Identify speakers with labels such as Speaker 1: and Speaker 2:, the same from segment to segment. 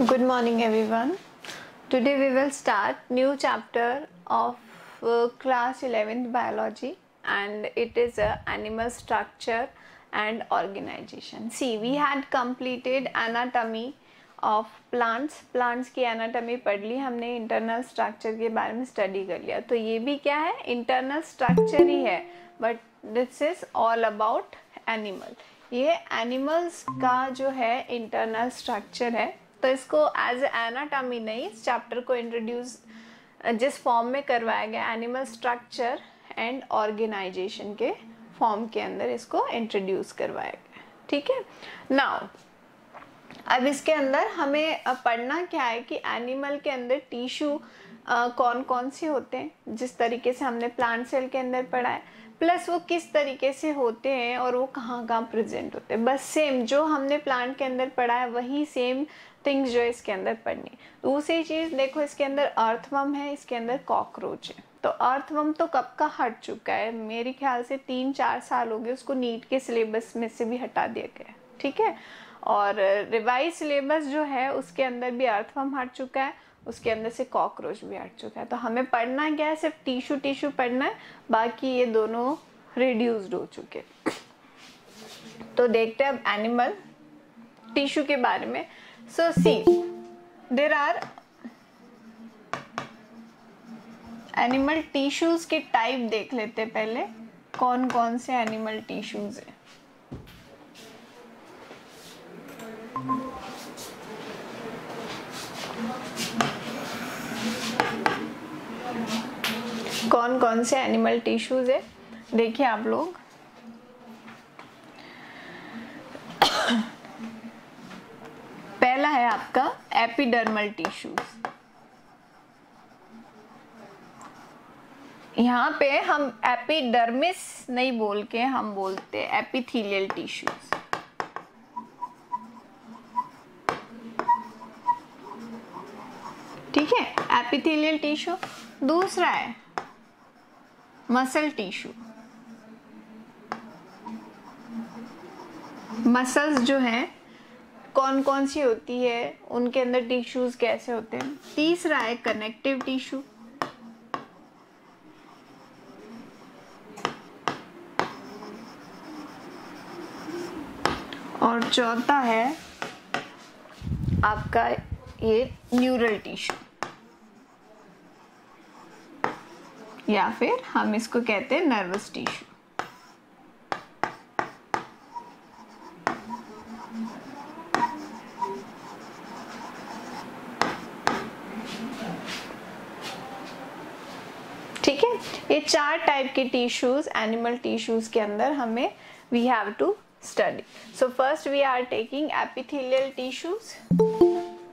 Speaker 1: Good morning everyone. Today we will start new chapter of class 11th biology, and it is animal structure and organization. See, we had completed anatomy of plants की anatomy पढ़ ली हमने, internal structure के बारे में study कर लिया. तो ये भी क्या है, internal structure ही है, but this is all about animal. ये animals का जो है internal structure है. तो इसको एज एनाटॉमी नहीं, इस चैप्टर को इंट्रोड्यूस जिस फॉर्म में करवाया गया एनिमल स्ट्रक्चर एंड ऑर्गेनाइजेशन के फॉर्म के अंदर इसको इंट्रोड्यूस करवाया गया. ठीक है. नाउ अब इसके अंदर हमें पढ़ना क्या है कि एनिमल के अंदर टिश्यू कौन कौन से होते हैं, जिस तरीके से हमने प्लांट सेल के अंदर पढ़ा है, प्लस वो किस तरीके से होते हैं और वो कहाँ कहाँ प्रेजेंट होते हैं. बस सेम जो हमने प्लांट के अंदर पढ़ा है वही सेम थिंग्स जो है इसके अंदर पढ़नी. दूसरी चीज़ देखो, इसके अंदर अर्थवर्म है, इसके अंदर कॉकरोच है. तो अर्थवर्म तो कब का हट चुका है, मेरे ख्याल से 3-4 साल हो गए, उसको नीट के सिलेबस में से भी हटा दिया गया. ठीक है. और रिवाइज सिलेबस जो है उसके अंदर भी अर्थवर्म हट चुका है, उसके अंदर से कॉकरोच भी हट चुका है. तो हमें पढ़ना क्या है, सिर्फ टिश्यू पढ़ना है, बाकी ये दोनों रिड्यूस्ड हो चुके. तो देखते हैं अब एनिमल टिश्यू के बारे में. So see, there are animal tissues के टाइप देख लेते हैं पहले, कौन कौन से एनिमल टिश्यूज है. कौन कौन से एनिमल टिश्यूज है देखिए आप लोग. पहला है आपका एपिडर्मल टिश्यूज. यहाँ पे हम एपिडर्मिस नहीं बोल के हम बोलते हैं एपिथेलियल टिश्यूज. ठीक है, एपिथेलियल टिश्यू. दूसरा है मसल टिश्यू. मसल्स जो हैं कौन कौन सी होती है, उनके अंदर टिश्यूज कैसे होते हैं. तीसरा है कनेक्टिव टिश्यू. और चौथा है आपका ये न्यूरल टिश्यू, या फिर हम इसको कहते हैं नर्वस टिश्यू. ठीक है. ये 4 टाइप के टिश्यूज एनिमल टिश्यूज के अंदर हमें we have to study. So first we are taking epithelial tissues.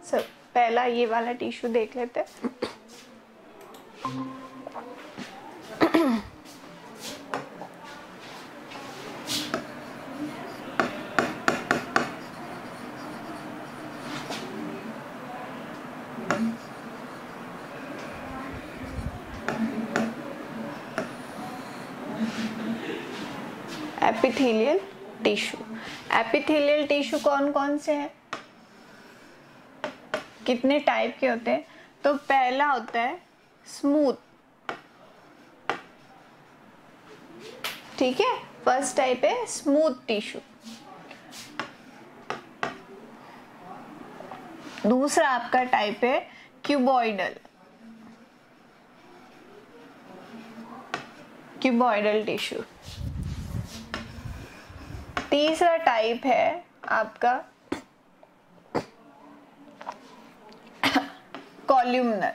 Speaker 1: So पहला ये वाला टिश्यू देख लेते हैं. Epithelial tissue. एपिथेलियल टिश्यू कौन कौन से हैं, कितने टाइप के होते हैं. तो पहला होता है स्मूथ. ठीक है, फर्स्ट टाइप है स्मूथ टिश्यू. दूसरा आपका टाइप है क्यूबॉइडल टिश्यू. तीसरा टाइप है आपका कॉल्यूमनर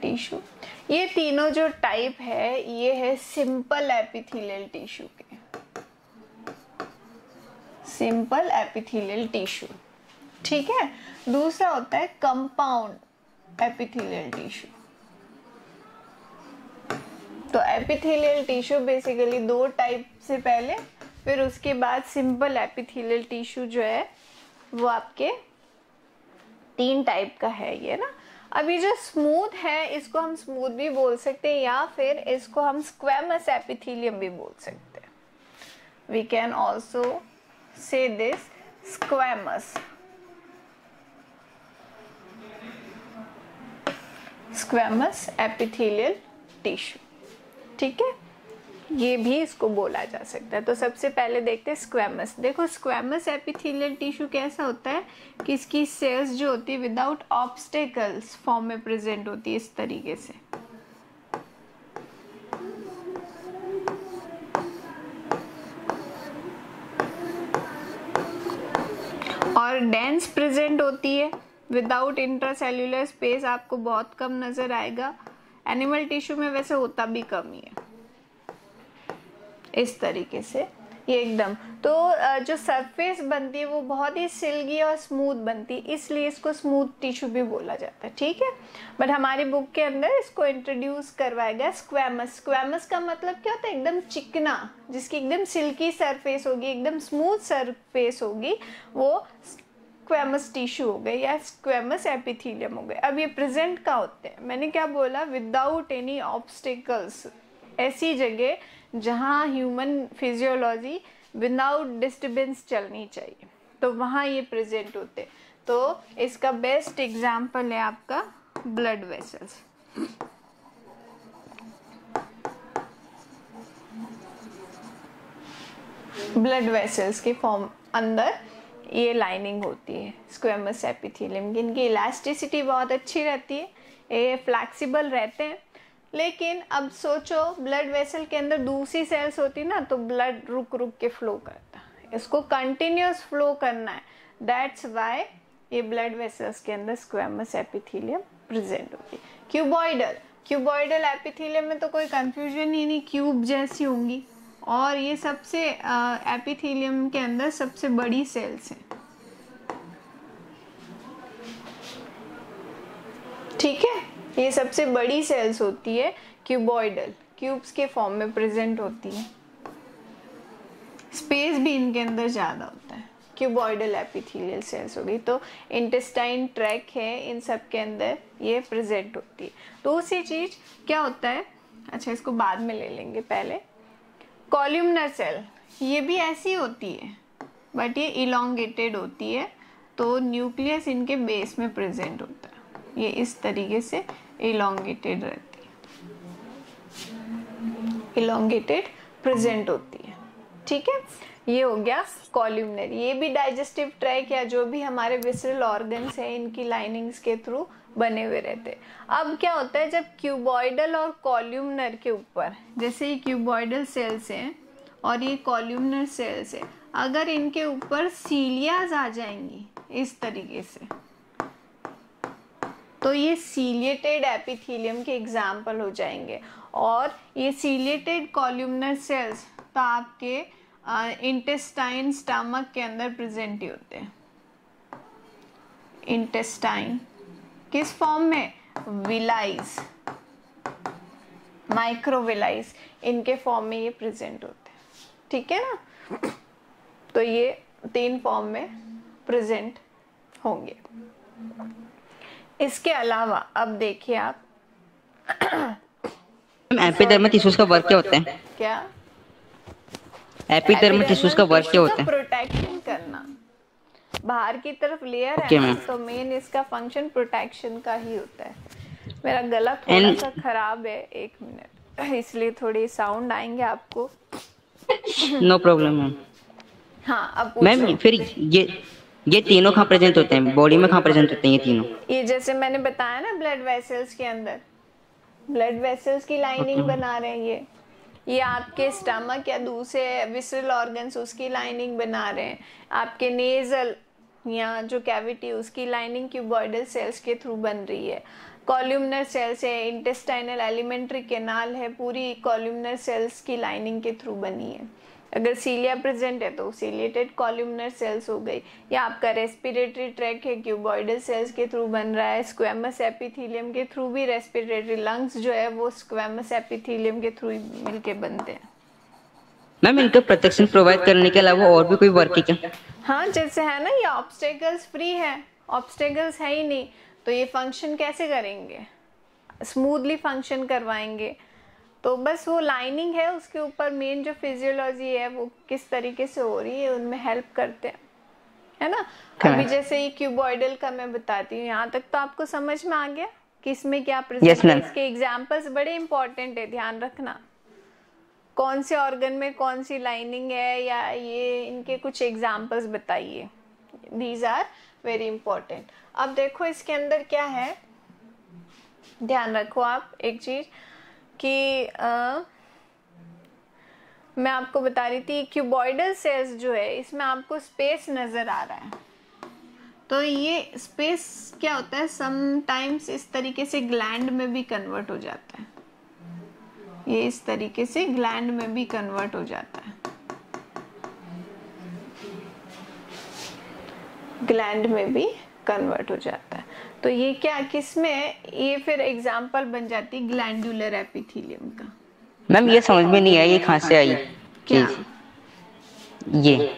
Speaker 1: टिश्यू. ये तीनों जो टाइप है ये है सिंपल एपिथेलियल टिश्यू के. Simple epithelial tissue. ठीक है. दूसरा होता है कंपाउंड एपिथेलियल टिश्यू. तो एपिथेलियल टिश्यू बेसिकली 2 टाइप से पहले, फिर उसके बाद सिंपल एपिथेलियल टिश्यू जो है वो आपके 3 टाइप का है ये ना. अभी जो स्मूथ है इसको हम स्मूथ भी बोल सकते हैं, या फिर इसको हम स्क्वेमस एपिथेलियम भी बोल सकते हैं. we can also say this squamous epithelial tissue। ठीक है, ये भी इसको बोला जा सकता है। तो सबसे पहले देखते हैं स्क्वैमस। देखो स्क्वैमस एपिथेलियल टिश्यू कैसा होता है कि इसकी सेल्स जो होती है विदाउट ऑब्स्टेकल्स फॉर्म में प्रेजेंट होती है इस तरीके से। और डेंस प्रेजेंट होती है, विदाउट इंट्रासेल्यूलर स्पेस आपको बहुत कम नजर आएगा। एनिमल टिश्यू में वैसे होता भी कम ही है इस तरीके से ये एकदम। तो जो सरफेस बनती है वो बहुत ही सिल्की और स्मूथ बनती है, इसलिए इसको स्मूथ टिश्यू भी बोला जाता है। ठीक है, बट हमारी बुक के अंदर इसको इंट्रोड्यूस करवाया गया स्क्वैमस। स्क्वैमस का मतलब क्या होता है? एकदम चिकना, जिसकी एकदम सिल्की सरफेस होगी, एकदम स्मूथ सरफेस होगी, वो स्क्वैमस टिश्यू हो गए या स्क्वैमस एपिथेलियम हो गए। अब ये प्रेजेंट का होते हैं, मैंने क्या बोला, विदाउट एनी ऑब्स्टिकल्स, ऐसी जगह जहाँ ह्यूमन फिजियोलॉजी विदाउट डिस्टर्बेंस चलनी चाहिए, तो वहाँ ये प्रेजेंट होते। तो इसका बेस्ट एग्जाम्पल है आपका ब्लड वेसल्स। ब्लड वेसल्स के फॉर्म अंदर ये लाइनिंग होती है स्क्वैमस एपिथेलियम की। इनकी इलास्टिसिटी बहुत अच्छी रहती है, ये फ्लैक्सिबल रहते हैं। लेकिन अब सोचो ब्लड वेसल के अंदर दूसरी सेल्स होती ना, तो ब्लड रुक रुक के फ्लो करता है, इसको कंटिन्यूस फ्लो करना है। दैट्स वाई ये ब्लड वेसल्स के अंदर स्क्वैमस एपिथेलियम प्रेजेंट होती है। क्यूबॉइडल एपिथेलियम में तो कोई कंफ्यूजन ही नहीं, क्यूब जैसी होंगी। और ये सबसे एपिथेलियम के अंदर सबसे बड़ी सेल्स हैं। ठीक है, ये सबसे बड़ी सेल्स होती है क्यूबॉइडल, क्यूब्स के फॉर्म में प्रेजेंट होती है। स्पेस भी इनके अंदर ज्यादा होता है। क्यूबॉइडल एपिथेलियल सेल्स होगी, तो इंटेस्टाइन ट्रैक है, इन सब के अंदर ये प्रेजेंट होती है। दूसरी चीज क्या होता है, अच्छा इसको बाद में ले लेंगे, पहले कॉल्यूमनर सेल, ये भी ऐसी होती है बट ये इलोंगेटेड होती है, तो न्यूक्लियस इनके बेस में प्रेजेंट होता है, ये इस तरीके से इलोंगेटेड रहती है, इलोंगेटेड प्रेजेंट होती है। ठीक है, ये हो गया कॉल्यूमनर। ये भी डाइजेस्टिव ट्रैक या जो भी हमारे विसरल ऑर्गन्स हैं इनकी लाइनिंग्स के थ्रू बने हुए रहते हैं। अब क्या होता है, जब क्यूबॉइडल और कॉल्यूमनर के ऊपर, जैसे ये क्यूबॉइडल सेल्स हैं और ये कॉल्यूमनर सेल्स हैं, अगर इनके ऊपर सीलियाज आ जाएंगी इस तरीके से, तो ये सीलिएटेड एपिथेलियम के एग्जाम्पल हो जाएंगे। और ये सीलिएटेड कॉल्यूमनर सेल्स तो आपके इंटेस्टाइन स्टमक के अंदर प्रेजेंट ही होते हैं। इंटेस्टाइन किस फॉर्म में? विलाइज, माइक्रोविलाइज, इनके फॉर्म में ये प्रेजेंट होते हैं। ठीक है ना, तो ये 3 फॉर्म में प्रेजेंट होंगे। इसके अलावा अब देखिए आप
Speaker 2: एपिडर्मल टिश्यूज का वर्क क्या होता है?
Speaker 1: क्या
Speaker 2: एपिडर्मल टिश्यूज का वर्क क्या होता है?
Speaker 1: प्रोटेक्शन करना, बाहर की तरफ लेयर
Speaker 2: Okay,
Speaker 1: है ना, तो मेन इसका फंक्शन प्रोटेक्शन का ही होता है। मेरा गला थोड़ा सा खराब है, 1 मिनट, इसलिए थोड़ी साउंड आएंगे आपको।
Speaker 2: No problem ma'am.
Speaker 1: हाँ, अब
Speaker 2: मैम फिर ये तीनों कहाँ प्रेजेंट होते हैं, बॉडी में कहाँ प्रेजेंट होते हैं ये तीनों?
Speaker 1: ये जैसे मैंने बताया ना, ब्लड वेसल्स के अंदर, ब्लड वेसल्स की लाइनिंग बना रहे हैं ये आपके स्टमक या दूसरे विसरल ऑर्गन्स उसकी लाइनिंग बना रहे हैं। आपके नेजल या जो कैविटी उसकी लाइनिंग क्यूबॉइडल सेल्स के थ्रू बन रही है। कॉल्यूमनर सेल्स है, इंटेस्टाइनल एलिमेंट्री कैनाल है, पूरी कॉल्यूमनर सेल्स की लाइनिंग के थ्रू बनी है। अगर सीलिया प्रेजेंट है तो सीलिएटेड कॉल्यूमनर सेल्स हो गई, या आपका रेस्पिरेटरी ट्रैक है क्यूबॉइडल सेल्स के थ्रू बन रहा है। स्क्वैमस एपिथेलियम के थ्रू भी रेस्पिरेटरी लंग्स जो है वो स्क्वैमस एपिथेलियम के थ्रू मिलके बनते हैं।
Speaker 2: मैम इनका प्रोटेक्शन प्रोवाइड करने के अलावा और भी कोई वर्क है क्या?
Speaker 1: हाँ, जैसे है ना, ये ऑब्स्टेकल्स फ्री है, ऑब्स्टेकल्स है ही नहीं, तो ये फंक्शन कैसे करेंगे? स्मूथली फंक्शन करवाएंगे। तो बस वो लाइनिंग है, उसके ऊपर मेन जो फिजियोलॉजी है वो किस तरीके से हो रही है उनमें हेल्प करते हैं, है ना। अभी जैसे ये क्यूबॉइडल का मैं बताती हूँ, यहाँ तक तो आपको समझ में आ गया कि इसमें क्या प्रेजेंट है। इसके एग्जाम्पल्स बड़े इंपॉर्टेंट है, ध्यान रखना कौन से ऑर्गन में कौन सी लाइनिंग है, या ये इनके कुछ एग्जाम्पल्स बताइए। These are very important. अब देखो इसके अंदर क्या है, ध्यान रखो आप एक चीज कि मैं आपको बता रही थी क्यूबॉइडल सेल्स जो है इसमें आपको स्पेस नजर आ रहा है, तो ये स्पेस क्या होता है, समटाइम्स इस तरीके से ग्लैंड में भी कन्वर्ट हो जाता है, ये इस तरीके से ग्लैंड में भी कन्वर्ट हो जाता है, ग्लैंड में भी कन्वर्ट हो जाता है। तो ये क्या किसमें, ये फिर एग्जांपल बन जाती है ग्लैंडुलर एपिथेलियम का।
Speaker 2: मैम ये समझ में नहीं आया, ये कहाँ से आई
Speaker 1: क्या
Speaker 2: ये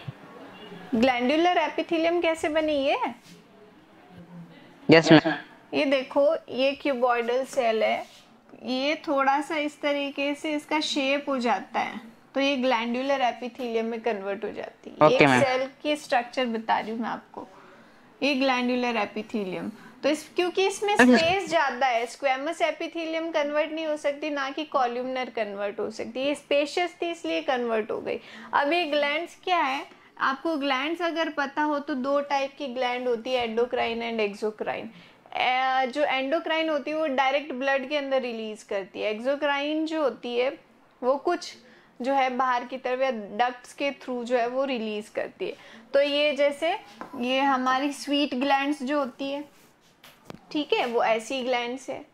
Speaker 1: ग्लैंडुलर एपिथेलियम कैसे बनी ये?
Speaker 2: Yes ma'am.
Speaker 1: ये देखो ये क्यूबॉइडल सेल है, ये थोड़ा सा इस तरीके से इसका शेप हो जाता है, तो ये ग्लैंडुलर एपिथेलियम में कन्वर्ट हो जाती है।
Speaker 2: Okay,
Speaker 1: एक सेल की स्ट्रक्चर बता रही हूँ मैं आपको, ये ग्लैंडुलर एपिथेलियम। तो इस क्योंकि इसमें स्पेस ज्यादा है, स्क्वेमस एपिथेलियम कन्वर्ट नहीं हो सकती, ना कि कॉल्यूमनर कन्वर्ट हो सकती, ये स्पेशियस थी इसलिए कन्वर्ट हो गई। अब ये ग्लैंड्स क्या है, आपको ग्लैंड्स अगर पता हो तो दो टाइप की ग्लैंड होती है, एंडोक्राइन एंड एक्सोक्राइन। जो एंडोक्राइन होती है वो डायरेक्ट ब्लड के अंदर रिलीज करती है, एक्सोक्राइन जो होती है वो कुछ जो है बाहर की तरफ या डक्ट्स के थ्रू जो है वो रिलीज करती है। तो ये जैसे ये हमारी स्वीट ग्लैंड्स जो होती है, ठीक है, वो ऐसी ग्लैंड्स है।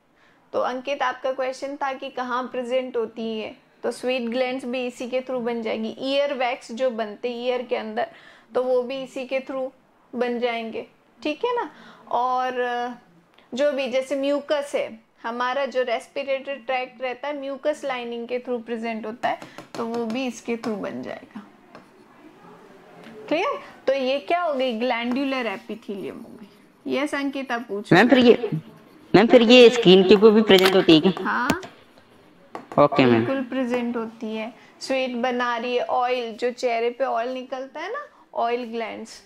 Speaker 1: तो अंकित आपका क्वेश्चन था कि कहाँ प्रेजेंट होती है, तो स्वीट ग्लैंड्स भी इसी के थ्रू बन जाएगी। ईयर वैक्स जो बनते ईयर के अंदर, तो वो भी इसी के थ्रू बन जाएंगे, ठीक है ना। और जो भी जैसे म्यूकस है, हमारा जो रेस्पिरेटरी ट्रैक्ट रहता है म्यूकस लाइनिंग के थ्रू प्रेजेंट होता है, तो वो भी इसके थ्रू बन जाएगा। क्लियर? तो ये क्या हो गई, ग्लैंडुलर एपिथेलियम हो गई। ये संकेत आप पूछ
Speaker 2: मैम फिर ये स्किन के ऊपर भी प्रेजेंट होती है क्या?
Speaker 1: हाँ
Speaker 2: ओके मैम।
Speaker 1: बिल्कुल प्रेजेंट होती है। स्वेट बना रही है, ऑयल जो चेहरे पे ऑयल निकलता है ना, ऑयल ग्लैंड्स,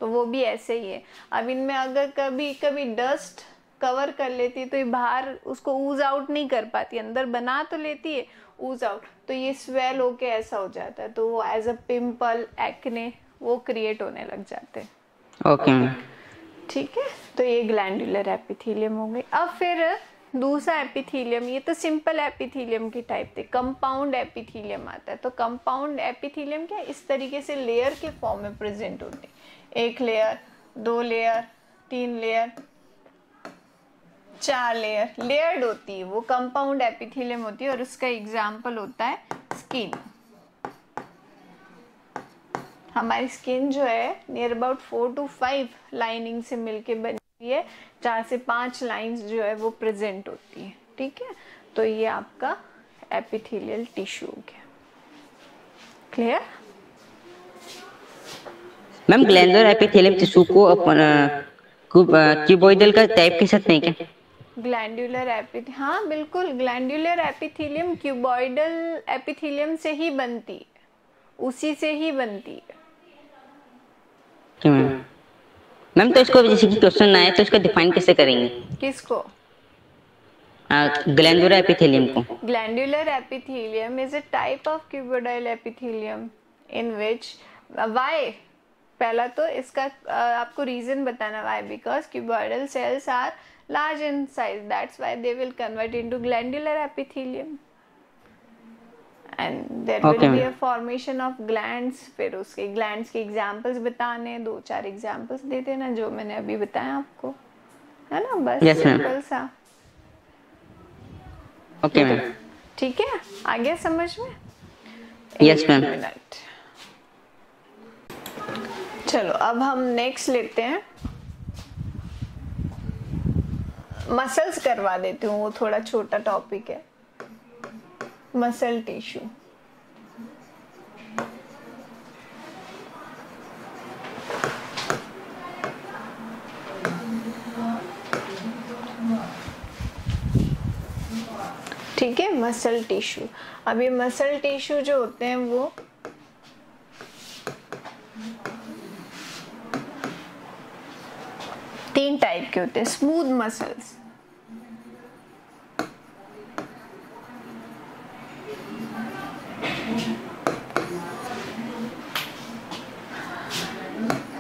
Speaker 1: तो वो भी ऐसे ही है। अब इनमें अगर कभी कभी डस्ट कवर कर लेती है तो ये बाहर उसको ऊज आउट नहीं कर पाती, अंदर बना तो लेती है ऊज आउट, तो ये स्वेल होके ऐसा हो जाता है, तो वो एज अ पिंपल एक्ने वो क्रिएट होने लग जाते हैं।
Speaker 2: Okay ma'am.
Speaker 1: ठीक है, तो ये ग्लैंडुलर एपिथेलियम हो गई। अब फिर दूसरा एपिथेलियम, ये तो सिंपल एपिथेलियम की टाइप थे, कंपाउंड एपिथेलियम आता है। तो कंपाउंड एपिथेलियम क्या इस तरीके से लेयर के फॉर्म में प्रेजेंट होते हैं, एक लेयर, दो लेयर, तीन लेयर, चार लेयर, लेयर्ड होती है वो, कंपाउंड एपिथेलियम होती है। और उसका एग्जाम्पल होता है स्किन। हमारी स्किन जो है नियर अबाउट 4 to 5 लाइनिंग से मिलके बनी है, 4 से 5 लाइंस जो है वो प्रेजेंट होती है, ठीक है। तो ये आपका एपिथेलियल टिश्यू हो गया। Clear?
Speaker 2: Ma'am glandular epithelium tissue को अपन क्यूबॉइडल का टाइप कह सकते हैं क्या?
Speaker 1: ग्लैंडुलर एपिथेलियम, हाँ बिल्कुल, ग्लैंडुलर एपिथेलियम क्यूबॉइडल एपिथेलियम से ही बनती है, उसी से ही बनती है।
Speaker 2: मैम तो इसको जैसे कि क्वेश्चन आए तो इसको डिफाइन कैसे करेंगे?
Speaker 1: किसको?
Speaker 2: ग्लैंडुलर एपिथेलियम को।
Speaker 1: Glandular epithelium is a type of cuboidal epithelium in which, why, पहला तो इसका आपको रीजन बताना, why, because cuboidal cells are large in size, that's why they will convert into glandular epithelium and there will be a formation of glands। फिर उसके glands के examples बताने, 2-4 examples दे देना जो मैंने अभी बताया आपको, है ना, बस सिंपल सा।
Speaker 2: ओके मैम,
Speaker 1: ठीक है, आ गया समझ में?
Speaker 2: Yes ma'am.
Speaker 1: चलो अब हम नेक्स्ट लेते हैं, मसल्स करवा देती हूँ, वो थोड़ा छोटा टॉपिक है, मसल टिश्यू। ठीक ठीक है, मसल टिश्यू। अब ये मसल टिश्यू जो होते हैं वो तीन टाइप के होते हैं। स्मूथ मसल्स,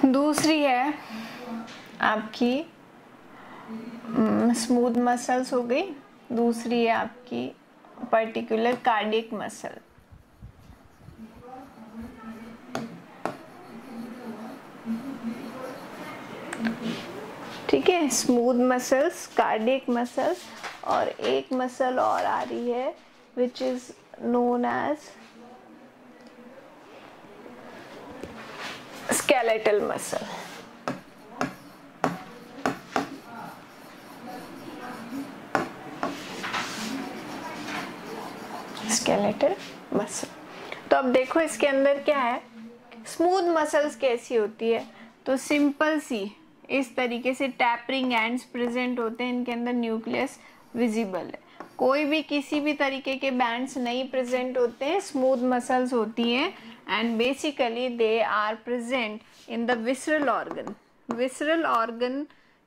Speaker 1: दूसरी है आपकी स्मूथ मसल्स हो गई, दूसरी है आपकी पर्टिकुलर कार्डियक मसल। ठीक है, स्मूथ मसल्स, कार्डियक मसल्स, और एक मसल और आ रही है which is known as skeletal muscle. Skeletal muscle. तो अब देखो इसके अंदर क्या है, स्मूथ मसल्स कैसी होती है, तो सिंपल सी इस तरीके से टैपरिंग एंड्स प्रेजेंट होते हैं, इनके अंदर न्यूक्लियस विजिबल है, कोई भी किसी भी तरीके के बैंड्स नहीं प्रेजेंट होते हैं, स्मूथ मसल्स होती हैं, and basically they are present in the visceral organ. Visceral organ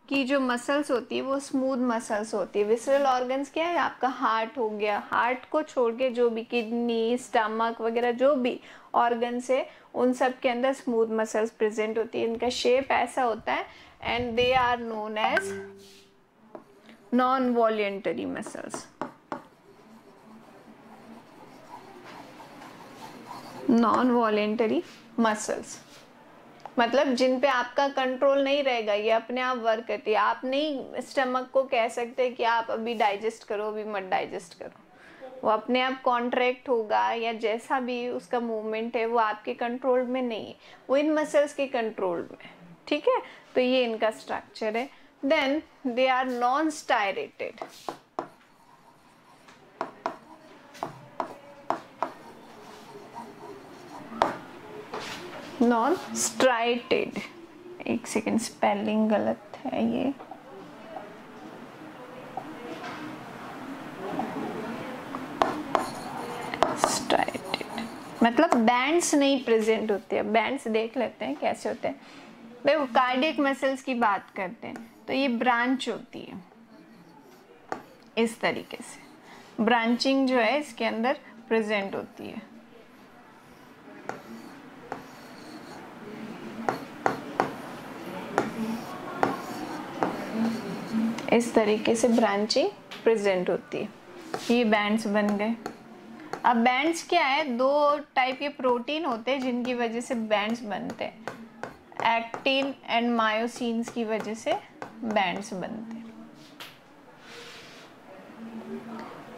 Speaker 1: की जो मसल्स होती है वो स्मूथ मसल्स होती है। विसरल ऑर्गन्स क्या है, आपका हार्ट हो गया, हार्ट को छोड़ के जो भी किडनी, स्टमक वगैरह जो भी ऑर्गन्स है उन सब के अंदर स्मूथ मसल्स प्रेजेंट होती है। इनका शेप ऐसा होता है and they are known as non voluntary muscles. Non voluntary muscles मतलब जिन पे आपका कंट्रोल नहीं रहेगा, ये अपने आप वर्क करती है। आप नहीं स्टमक को कह सकते कि आप अभी डाइजेस्ट करो, अभी मत डाइजेस्ट करो, वो अपने आप कॉन्ट्रैक्ट होगा, या जैसा भी उसका मूवमेंट है वो आपके कंट्रोल में नहीं है, वो इन मसल्स के कंट्रोल में। ठीक है, तो ये इनका स्ट्रक्चर है। Then they are non striated. Non striated, एक सेकेंड स्पेलिंग गलत है ये, स्ट्राइटेड मतलब बैंड्स नहीं प्रेजेंट होते हैं। बैंड्स देख लेते हैं कैसे होते हैं। देखो कार्डियक मसल्स की बात करते हैं तो ये ब्रांच होती है इस तरीके से, ब्रांचिंग जो है इसके अंदर प्रेजेंट होती है। इस तरीके से ब्रांचिंग प्रेजेंट होती है, ये बैंड्स बन गए। अब बैंड्स क्या है, दो टाइप के प्रोटीन होते हैं जिनकी वजह से बैंड्स बनते हैं, एक्टिन एंड मायोसिन्स की वजह से बैंड्स बनते हैं।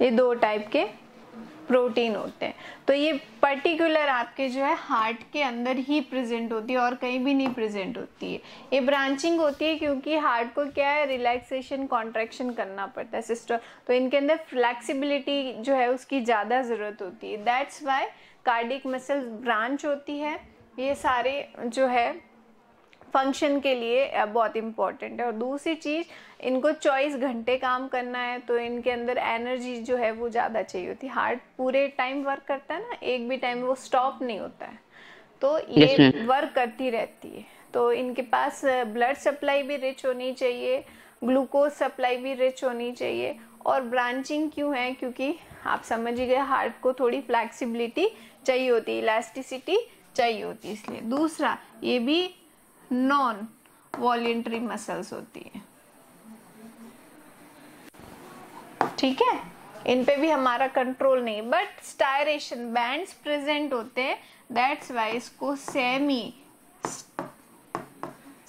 Speaker 1: ये दो टाइप के प्रोटीन होते हैं, तो ये पर्टिकुलर आपके जो है हार्ट के अंदर ही प्रेजेंट होती है और कहीं भी नहीं प्रेजेंट होती है। ये ब्रांचिंग होती है क्योंकि हार्ट को क्या है, रिलैक्सेशन कॉन्ट्रैक्शन करना पड़ता है सिस्टम, तो इनके अंदर फ्लेक्सिबिलिटी जो है उसकी ज़्यादा ज़रूरत होती है। That's why cardiac muscles branch होती है। ये सारे जो है फंक्शन के लिए बहुत इम्पॉर्टेंट है। और दूसरी चीज़, इनको 24 घंटे काम करना है तो इनके अंदर एनर्जी जो है वो ज़्यादा चाहिए होती है। हार्ट पूरे टाइम वर्क करता है ना, एक भी टाइम वो स्टॉप नहीं होता है, तो ये वर्क करती रहती है। तो इनके पास ब्लड सप्लाई भी रिच होनी चाहिए, ग्लूकोज सप्लाई भी रिच होनी चाहिए। और ब्रांचिंग क्यों है, क्योंकि आप समझ ही गए हार्ट को थोड़ी फ्लैक्सिबिलिटी चाहिए होती है, इलास्टिसिटी चाहिए होती है, इसलिए। दूसरा, ये भी नॉन वॉलेंटरी मसल्स होती है। ठीक है, इन पे भी हमारा कंट्रोल नहीं, बट स्टायरेशन बैंड्स प्रेजेंट होते हैं, दैट्स वाई इसको सेमी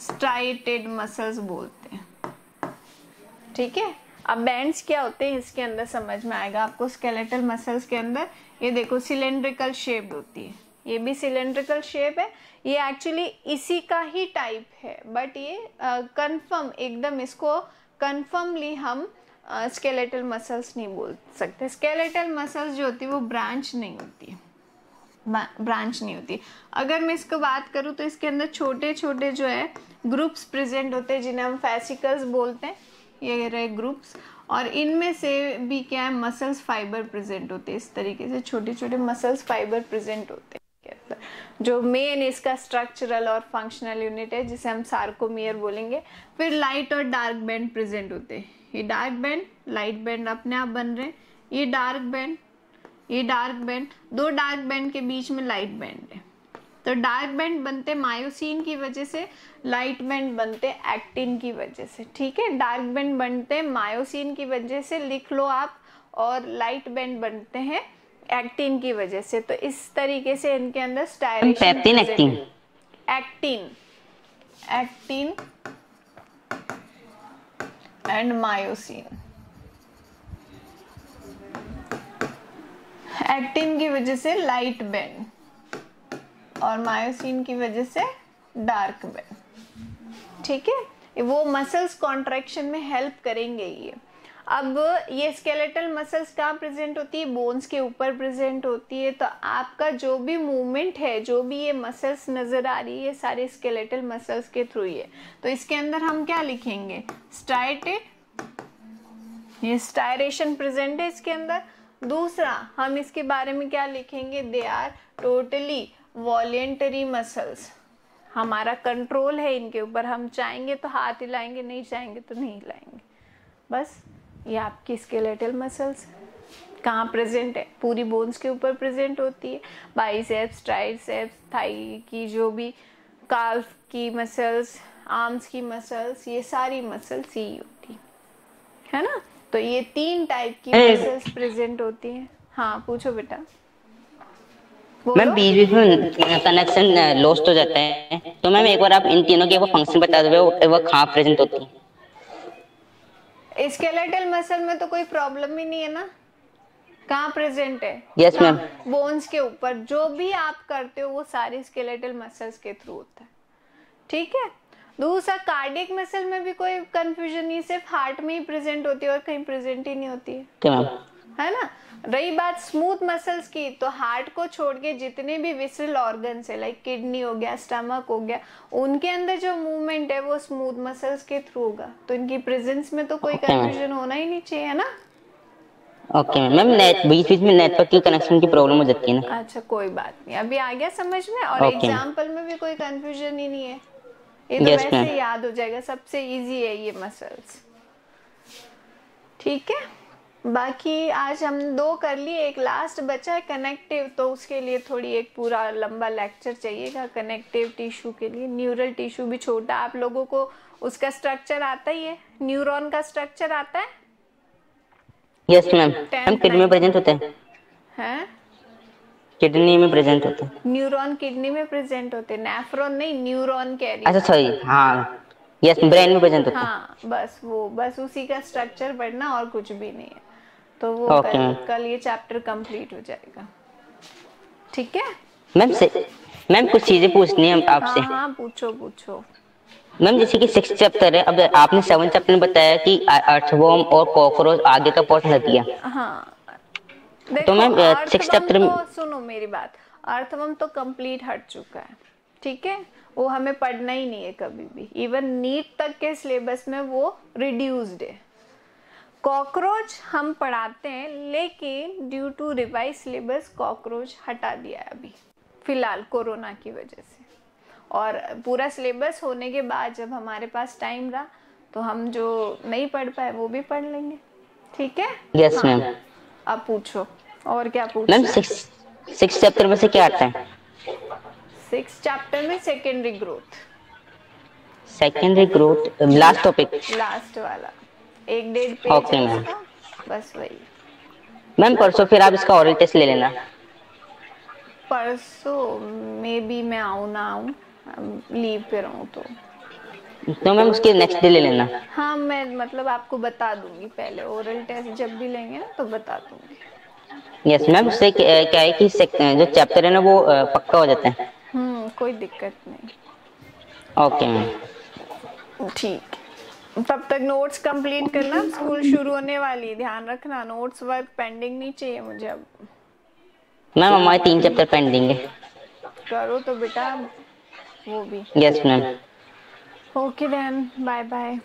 Speaker 1: स्ट्राइटेड मसल्स बोलते हैं। ठीक है, अब बैंड्स क्या होते हैं इसके अंदर समझ में आएगा आपको। स्केलेटल मसल्स के अंदर ये देखो सिलेंड्रिकल शेप्ड होती है, ये भी सिलेंड्रिकल शेप है, ये एक्चुअली इसी का ही टाइप है, बट ये कंफर्म एकदम इसको कंफर्मली हम स्केलेटल मसल्स नहीं बोल सकते। स्केलेटल मसल्स जो होती है वो ब्रांच नहीं होती, ब्रांच नहीं होती। अगर मैं इसको बात करूँ तो इसके अंदर छोटे छोटे जो है ग्रुप्स प्रेजेंट होते हैं जिन्हें हम फैसिकल्स बोलते हैं, ये रहे ग्रुप्स। और इनमें से भी क्या है, मसल्स फाइबर प्रेजेंट होते हैं। इस तरीके से छोटे छोटे मसल्स फाइबर प्रेजेंट होते हैं। जो मेन इसका स्ट्रक्चरल और फंक्शनल यूनिट है जिसे हम सार्कोमियर बोलेंगे। फिर लाइट और डार्क बैंड प्रेजेंट होते हैं। ये डार्क बैंड, लाइट बैंड अपने आप बन रहे हैं। ये डार्क बैंड, ये डार्क बैंड, दो डार्क बैंड के बीच में लाइट बैंड है। तो डार्क बैंड बनते मायोसिन की वजह से, लाइट बैंड बनते एक्टिन की वजह से। ठीक है, डार्क बैंड बनते मायोसिन की वजह से, लिख लो आप, और लाइट बैंड बनते हैं एक्टिन की वजह से। तो इस तरीके से इनके अंदर स्टायरेशन,
Speaker 2: पेप्टिन, actin,
Speaker 1: actin, actin and myosin. Actin की वजह से लाइट बैंड और मायोसिन की वजह से डार्क बैंड। ठीक है, वो मसल्स कॉन्ट्रैक्शन में हेल्प करेंगे ये। अब ये स्केलेटल मसल्स कहाँ प्रेजेंट होती है, बोन्स के ऊपर प्रेजेंट होती है। तो आपका जो भी मूवमेंट है, जो भी ये मसल्स नजर आ रही है, सारे स्केलेटल मसल्स के थ्रू ही है। तो इसके अंदर हम क्या लिखेंगे, स्टाइटेड, ये स्टायरेशन प्रेजेंट है इसके अंदर। दूसरा हम इसके बारे में क्या लिखेंगे, they are totally voluntary muscles. हमारा कंट्रोल है इनके ऊपर, हम चाहेंगे तो हाथ हिलाएंगे, नहीं चाहेंगे तो नहीं हिलाएंगे। बस ये आपकी स्केलेटल मसल्स कहाँ प्रेजेंट है, पूरी बोन्स के ऊपर प्रेजेंट होती है। बाइसेप्स, ट्राइसेप्स, थाई की जो भी, काल्फ की मसल्स, आर्म्स की मसल्स, ये सारी मसल्स ही होती है ना। तो ये 3 टाइप की मसल्स प्रेजेंट होती हैं। हाँ पूछो बेटा।
Speaker 2: मैम बीच बीच में कनेक्शन लॉस्ट हो जाता है, तो मैम एक बार आप इन तीनों के वो फंक्शन बता दो, वो कहाँ प्रेजेंट होती है।
Speaker 1: स्केलेटल मसल में तो कोई प्रॉब्लम ही नहीं है ना, कहाँ प्रेजेंट है,
Speaker 2: यस मैम,
Speaker 1: बोन्स के ऊपर। जो भी आप करते हो वो सारे स्केलेटल मसल्स के थ्रू होता है। ठीक है, दूसरा कार्डियक मसल में भी कोई कंफ्यूजन नहीं, सिर्फ हार्ट में ही प्रेजेंट होती है और कहीं प्रेजेंट ही नहीं होती है ना। रही बात स्मूथ मसल्स की, तो हार्ट को छोड़ के जितने भी विसरल ऑर्गन्स है, लाइक किडनी हो गया, स्टमक हो गया, उनके अंदर जो मूवमेंट है वो स्मूथ मसल्स के थ्रू होगा। तो इनकी प्रेजेंस में तो कोई कंफ्यूजन होना ही नहीं चाहिए, है ना।
Speaker 2: ओके मैम, नेट बीच बीच में नेटवर्क की कनेक्शन की प्रॉब्लम हो जाती है ना।
Speaker 1: अच्छा कोई बात नहीं, अभी आ गया समझ में। और एग्जाम्पल में भी कोई कंफ्यूजन ही नहीं है, ये तो वैसे याद हो जाएगा, सबसे इजी है ये मसल्स। ठीक है, बाकी आज हम 2 कर लिए, एक लास्ट बचा है कनेक्टिव, तो उसके लिए थोड़ी एक पूरा लंबा लेक्चर चाहिएगा कनेक्टिव टिश्यू के लिए। न्यूरल टिश्यू भी छोटा, आप लोगों को उसका स्ट्रक्चर आता ही है, न्यूरॉन का स्ट्रक्चर आता है।
Speaker 2: यस मैम, हम किडनी में प्रेजेंट होते हैं, किडनी में प्रेजेंट होते हैं,
Speaker 1: न्यूरॉन किडनी में प्रेजेंट होते हैं, नेफ्रॉन नहीं, न्यूरॉन कह रही।
Speaker 2: अच्छा सॉरी, हाँ यस, ब्रेन में प्रेजेंट होते हैं।
Speaker 1: हाँ बस वो, बस उसी का स्ट्रक्चर पढ़ना और कुछ भी नहीं है। तो वो कल ये चैप्टर कंप्लीट हो जाएगा। ठीक है
Speaker 2: मैम कुछ चीजें पूछनी है आपसे।
Speaker 1: हाँ पूछो पूछो
Speaker 2: मैम, जैसे कि 6th चैप्टर है, अब आपने 7th चैप्टर में बताया कि अर्थवर्म और कॉकरोच आगे का पोर्शन हट गया।
Speaker 1: हाँ देखो,
Speaker 2: तो मैम 6th चैप्टर में,
Speaker 1: सुनो मेरी बात, अर्थवर्म तो कंप्लीट हट चुका है। ठीक है, वो हमें पढ़ना ही नहीं है कभी भी, इवन नीट तक के सिलेबस में वो रिड्यूस्ड है। कॉकरोच हम पढ़ाते हैं, लेकिन due to revise syllabus cockroach हटा दिया है अभी फिलहाल कोरोना की वजह से। और पूरा सिलेबस होने के बाद जब हमारे पास टाइम रहा तो हम जो नहीं पढ़ पाए वो भी पढ़ लेंगे। ठीक है,
Speaker 2: यस मैम।
Speaker 1: अब पूछो और क्या पूछना।
Speaker 2: मैम 6th चैप्टर में से क्या आता है?
Speaker 1: 6th चैप्टर में secondary growth,
Speaker 2: last topic,
Speaker 1: last वाला 1-1.5 पेज।
Speaker 2: ओके मैम,
Speaker 1: बस वही।
Speaker 2: मैम परसों फिर आप इसका ऑरल टेस्ट ले लेना।
Speaker 1: परसों मे बी मैं आऊँ ना आऊँ, लीव पे रहूँ
Speaker 2: तो मैम उसके नेक्स्ट डे ले लेना।
Speaker 1: हाँ मैं मतलब आपको बता दूंगी पहले, ओरल टेस्ट जब भी लेंगे ना तो बता दूंगी।
Speaker 2: यस मैम, उससे क्या है कि जो चैप्टर है ना वो पक्का हो जाता है।
Speaker 1: कोई दिक्कत नहीं।
Speaker 2: ओके मैम,
Speaker 1: ठीक, तब तक नोट्स कंप्लीट करना, स्कूल शुरू होने वाली, ध्यान रखना नोट्स वर्क पेंडिंग नहीं चाहिए मुझे अब।
Speaker 2: मैम हमारे 3 चैप्टर पेंडिंग है।
Speaker 1: करो तो बेटा वो भी।
Speaker 2: Yes ma'am.
Speaker 1: Okay then, bye bye.